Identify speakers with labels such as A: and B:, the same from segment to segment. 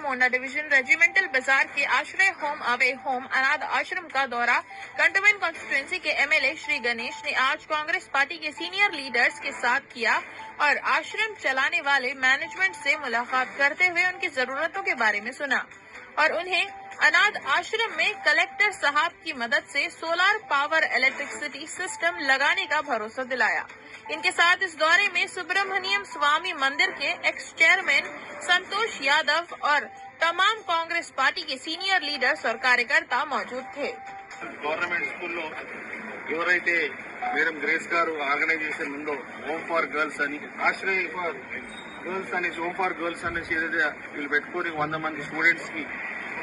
A: मोंडा division regimental बाजार के आश्रय होम अवे होम अनाथ आश्रम का दौरा कंटोनमेंट कॉन्स्टिट्यूएंसी के एमएलए श्री गणेश ने आज कांग्रेस पार्टी के सीनियर लीडर्स के साथ किया और आश्रम चलाने वाले मैनेजमेंट से मुलाकात करते हुए उनकी जरूरतों के बारे में सुना और उन्हें अनाथ आश्रम में कलेक्टर साहब की मदद से सोलर पावर इलेक्ट्रिसिटी सिस्टम लगाने का भरोसा दिलाया। इनके साथ इस दौरे में सुब्रमण्यम स्वामी मंदिर के एक्स चेयरमैन संतोष यादव और तमाम कांग्रेस पार्टी के सीनियर लीडर्स और कार्यकर्ता मौजूद थे।
B: गवर्नमेंट स्कूल ఎవరైతే మేడం గ్రేస్ గారు ఆర్గనైజేషన్ ఉందో హోమ్ ఫర్ గర్ల్స్ అని ఆశ్రయ ఫర్ గర్ల్స్ అనేసి హోమ్ ఫర్ గర్ల్స్ అనేసి ఏదైతే వీళ్ళు పెట్టుకొని 100 మంది స్టూడెంట్స్ ని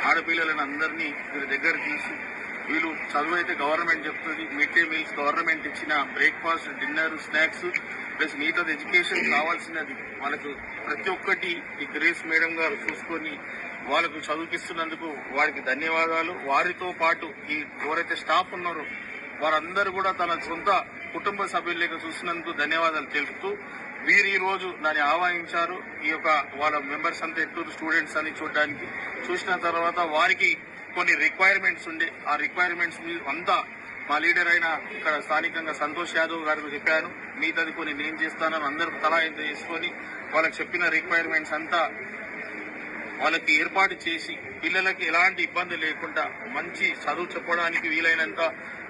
B: ఆడపిల్లలను అందరినీ వీళ్ళ దగ్గర తీసి వీళ్ళు చదువు అయితే గవర్నమెంట్ చెప్తుంది, మిడ్ డే మీల్స్ గవర్నమెంట్ ఇచ్చిన బ్రేక్ఫాస్ట్, డిన్నర్, స్నాక్స్ ప్లస్ మిగతా ఎడ్యుకేషన్ కావాల్సినది వాళ్ళకు ప్రతి ఒక్కటి ఈ గ్రేస్ మేడం గారు చూసుకొని వాళ్ళకు చదువుకిస్తున్నందుకు వారికి ధన్యవాదాలు. వారితో పాటు ఈ ఎవరైతే స్టాఫ్ ఉన్నారో వారందరూ కూడా తన సొంత కుటుంబ సభ్యులుగా చూసినందుకు ధన్యవాదాలు తెలుపుతూ వీరు ఈ రోజు నన్ను ఆహ్వానించారు. ఈ యొక్క వాళ్ళ మెంబర్స్ అంతా ఎట్టూరు స్టూడెంట్స్ అని చూడడానికి చూసిన తర్వాత వారికి కొన్ని రిక్వైర్మెంట్స్ ఉండే ఆ రిక్వైర్మెంట్స్ అంతా మా లీడర్ అయిన ఇక్కడ స్థానికంగా సంతోష్ యాదవ్ గారికి చెప్పాను. మిగతాది కొన్ని నేను చేస్తానని అందరూ తలా ఇంత చేసుకొని వాళ్ళకి చెప్పిన రిక్వైర్మెంట్స్ అంతా వాళ్ళకి ఏర్పాటు చేసి పిల్లలకి ఎలాంటి ఇబ్బంది లేకుండా మంచి చదువు చెప్పడానికి వీలైనంత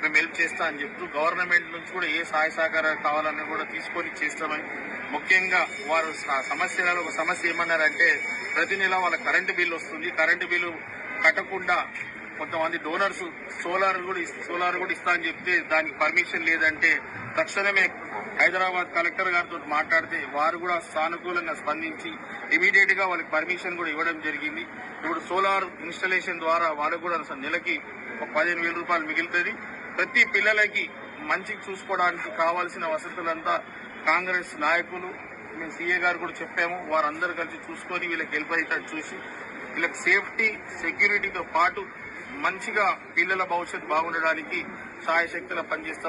B: మేము హెల్ప్ చేస్తా అని చెప్తూ గవర్నమెంట్ నుంచి కూడా ఏ సహాయ సహకారాలు కావాలని కూడా తీసుకొని చేస్తామని, ముఖ్యంగా వారు సమస్యలలో ఒక సమస్య ఏమన్నారంటే ప్రతి నెల వాళ్ళ కరెంటు బిల్లు వస్తుంది, కరెంటు బిల్లు కట్టకుండా కొంతమంది డోనర్స్ సోలార్ కూడా ఇస్తా అని చెప్తే దానికి పర్మిషన్ లేదంటే తక్షణమే హైదరాబాద్ కలెక్టర్ గారితో మాట్లాడితే వారు కూడా సానుకూలంగా స్పందించి ఇమీడియట్ గా వాళ్ళకి పర్మిషన్ కూడా ఇవ్వడం జరిగింది. ఇప్పుడు సోలార్ ఇన్స్టాలేషన్ ద్వారా వాళ్ళకు కూడా నెలకి ఒక 15,000 రూపాయలు మిగులుతుంది. ప్రతి పిల్లలకి మంచి చూసుకోవడానికి కావాల్సిన వసతులంతా కాంగ్రెస్ నాయకులు మేము సీఏ గారు కూడా చెప్పాము, వారందరూ కలిసి చూసుకొని వీళ్ళకి హెల్ప్ అయ్యేటట్టు చూసి వీళ్ళకి సేఫ్టీ సెక్యూరిటీతో పాటు మంచిగా పిల్లల భవిష్యత్తు బాగుండడానికి సాయశక్తులా పనిచేస్తాం.